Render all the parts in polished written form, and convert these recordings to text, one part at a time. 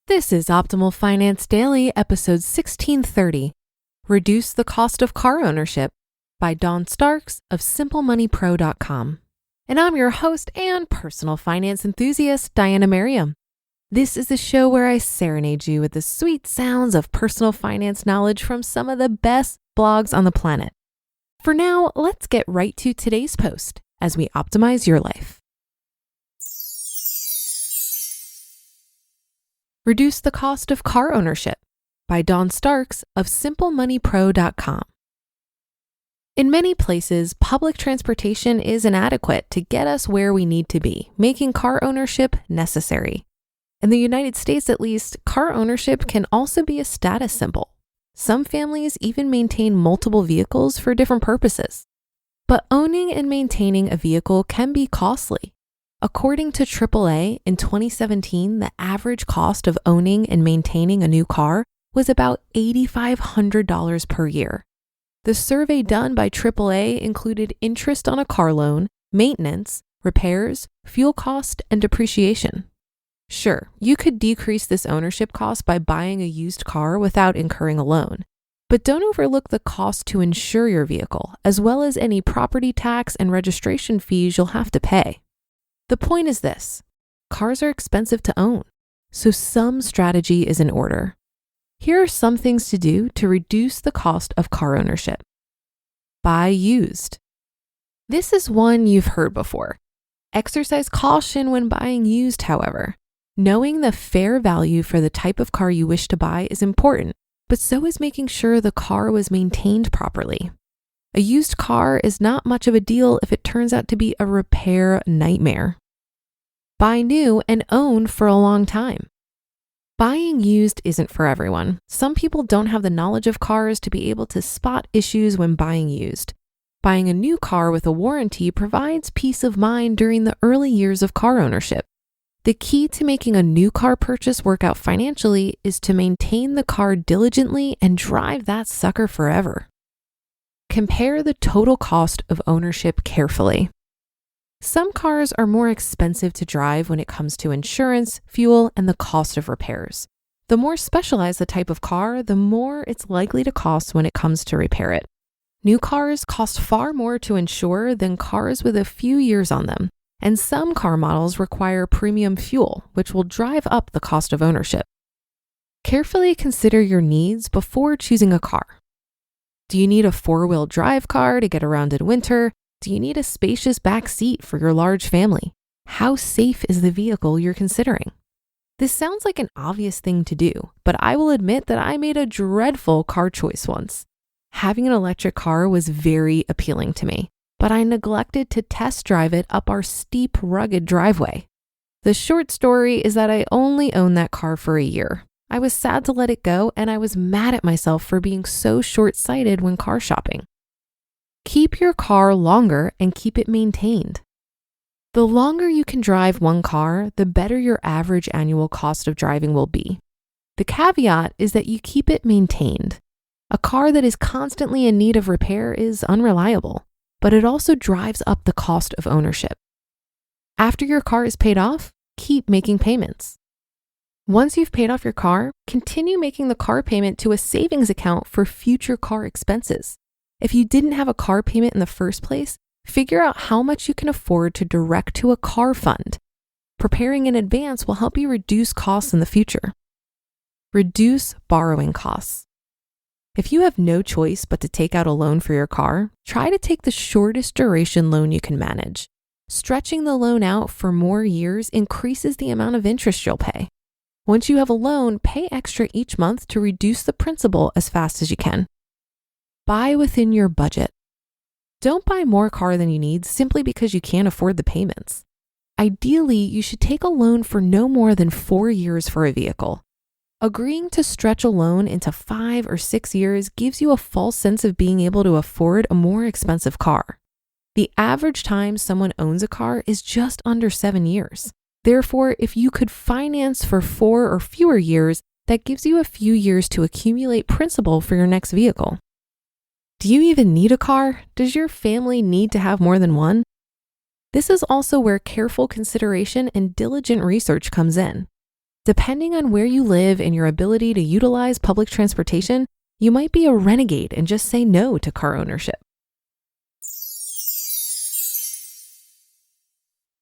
This is Optimal Finance Daily, episode 1630, Reduce the Cost of Car Ownership by Dawn Starks of SimpleMoneyPro.com. And I'm your host and personal finance enthusiast, Diana Merriam. This is the show where I serenade you with the sweet sounds of personal finance knowledge from some of the best blogs on the planet. For now, let's get right to today's post as we optimize your life. Reduce the Cost of Car Ownership by Dawn Starks of SimpleMoneyPro.com. In many places, public transportation is inadequate to get us where we need to be, making car ownership necessary. In the United States, at least, car ownership can also be a status symbol. Some families even maintain multiple vehicles for different purposes. But owning and maintaining a vehicle can be costly. According to AAA, in 2017, the average cost of owning and maintaining a new car was about $8,500 per year. The survey done by AAA included interest on a car loan, maintenance, repairs, fuel cost, and depreciation. Sure, you could decrease this ownership cost by buying a used car without incurring a loan. But don't overlook the cost to insure your vehicle, as well as any property tax and registration fees you'll have to pay. The point is this: cars are expensive to own, so some strategy is in order. Here are some things to do to reduce the cost of car ownership. Buy used. This is one you've heard before. Exercise caution when buying used, however. Knowing the fair value for the type of car you wish to buy is important, but so is making sure the car was maintained properly. A used car is not much of a deal if it turns out to be a repair nightmare. Buy new and own for a long time. Buying used isn't for everyone. Some people don't have the knowledge of cars to be able to spot issues when buying used. Buying a new car with a warranty provides peace of mind during the early years of car ownership. The key to making a new car purchase work out financially is to maintain the car diligently and drive that sucker forever. Compare the total cost of ownership carefully. Some cars are more expensive to drive when it comes to insurance, fuel, and the cost of repairs. The more specialized the type of car, the more it's likely to cost when it comes to repair it. New cars cost far more to insure than cars with a few years on them, and some car models require premium fuel, which will drive up the cost of ownership. Carefully consider your needs before choosing a car. Do you need a four-wheel drive car to get around in winter? Do you need a spacious back seat for your large family? How safe is the vehicle you're considering? This sounds like an obvious thing to do, but I will admit that I made a dreadful car choice once. Having an electric car was very appealing to me, but I neglected to test drive it up our steep, rugged driveway. The short story is that I only owned that car for a year. I was sad to let it go, and I was mad at myself for being so short-sighted when car shopping. Keep your car longer and keep it maintained. The longer you can drive one car, the better your average annual cost of driving will be. The caveat is that you keep it maintained. A car that is constantly in need of repair is unreliable, but it also drives up the cost of ownership. After your car is paid off, keep making payments. Once you've paid off your car, continue making the car payment to a savings account for future car expenses. If you didn't have a car payment in the first place, figure out how much you can afford to direct to a car fund. Preparing in advance will help you reduce costs in the future. Reduce borrowing costs. If you have no choice but to take out a loan for your car, try to take the shortest duration loan you can manage. Stretching the loan out for more years increases the amount of interest you'll pay. Once you have a loan, pay extra each month to reduce the principal as fast as you can. Buy within your budget. Don't buy more car than you need simply because you can't afford the payments. Ideally, you should take a loan for no more than 4 years for a vehicle. Agreeing to stretch a loan into 5 or 6 years gives you a false sense of being able to afford a more expensive car. The average time someone owns a car is just under 7 years. Therefore, if you could finance for 4 or fewer years, that gives you a few years to accumulate principal for your next vehicle. Do you even need a car? Does your family need to have more than one? This is also where careful consideration and diligent research comes in. Depending on where you live and your ability to utilize public transportation, you might be a renegade and just say no to car ownership.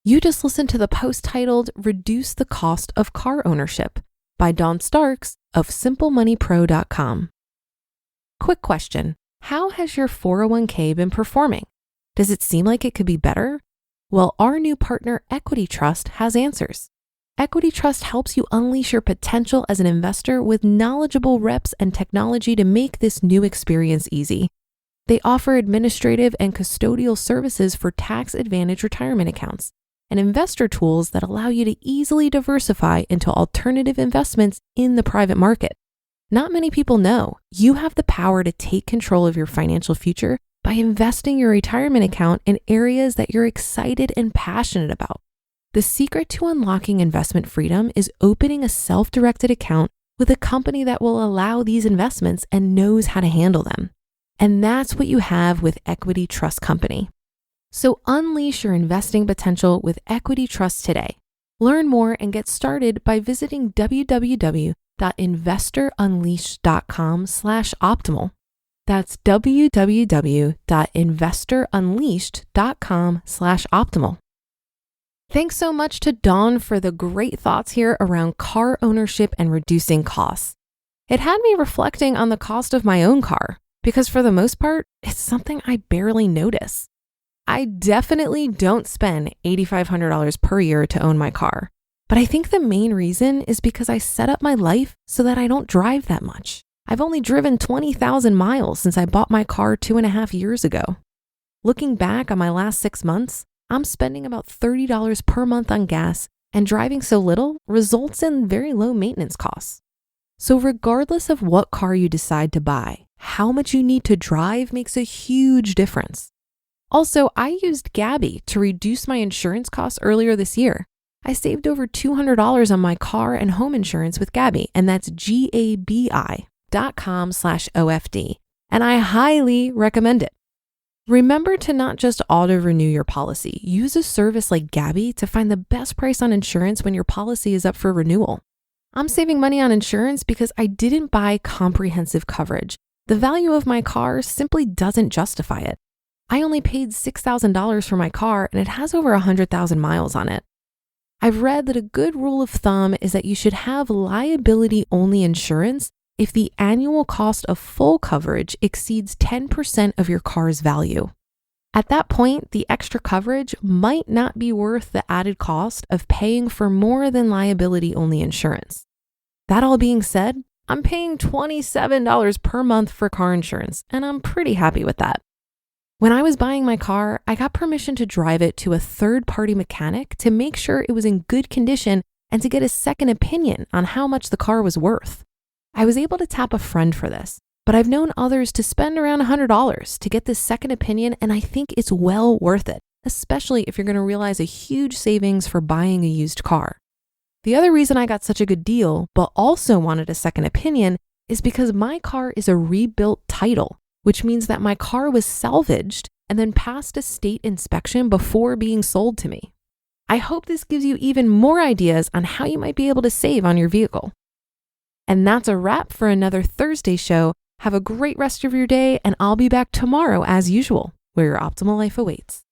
You just listened to the post titled Reduce the Cost of Car Ownership by Dawn Starks of SimpleMoneyPro.com. Quick question. How has your 401k been performing? Does it seem like it could be better? Well, our new partner, Equity Trust, has answers. Equity Trust helps you unleash your potential as an investor with knowledgeable reps and technology to make this new experience easy. They offer administrative and custodial services for tax-advantaged retirement accounts and investor tools that allow you to easily diversify into alternative investments in the private market. Not many people know you have the power to take control of your financial future by investing your retirement account in areas that you're excited and passionate about. The secret to unlocking investment freedom is opening a self-directed account with a company that will allow these investments and knows how to handle them. And that's what you have with Equity Trust Company. So unleash your investing potential with Equity Trust today. Learn more and get started by visiting www.investorunleashed.com/optimal. That's www.investorunleashed.com/optimal. Thanks so much to Dawn for the great thoughts here around car ownership and reducing costs. It had me reflecting on the cost of my own car because for the most part, it's something I barely notice. I definitely don't spend $8,500 per year to own my car, but I think the main reason is because I set up my life so that I don't drive that much. I've only driven 20,000 miles since I bought my car 2.5 years ago. Looking back on my last 6 months, I'm spending about $30 per month on gas, and driving so little results in very low maintenance costs. So regardless of what car you decide to buy, how much you need to drive makes a huge difference. Also, I used Gabi to reduce my insurance costs earlier this year. I saved over $200 on my car and home insurance with Gabi, and that's gabi.com/OFD, and I highly recommend it. Remember to not just auto-renew your policy. Use a service like Gabi to find the best price on insurance when your policy is up for renewal. I'm saving money on insurance because I didn't buy comprehensive coverage. The value of my car simply doesn't justify it. I only paid $6,000 for my car and it has over 100,000 miles on it. I've read that a good rule of thumb is that you should have liability-only insurance if the annual cost of full coverage exceeds 10% of your car's value. At that point, the extra coverage might not be worth the added cost of paying for more than liability-only insurance. That all being said, I'm paying $27 per month for car insurance, and I'm pretty happy with that. When I was buying my car, I got permission to drive it to a third-party mechanic to make sure it was in good condition and to get a second opinion on how much the car was worth. I was able to tap a friend for this, but I've known others to spend around $100 to get this second opinion, and I think it's well worth it, especially if you're going to realize a huge savings for buying a used car. The other reason I got such a good deal, but also wanted a second opinion, is because my car is a rebuilt title, which means that my car was salvaged and then passed a state inspection before being sold to me. I hope this gives you even more ideas on how you might be able to save on your vehicle. And that's a wrap for another Thursday show. Have a great rest of your day, and I'll be back tomorrow as usual, where your optimal life awaits.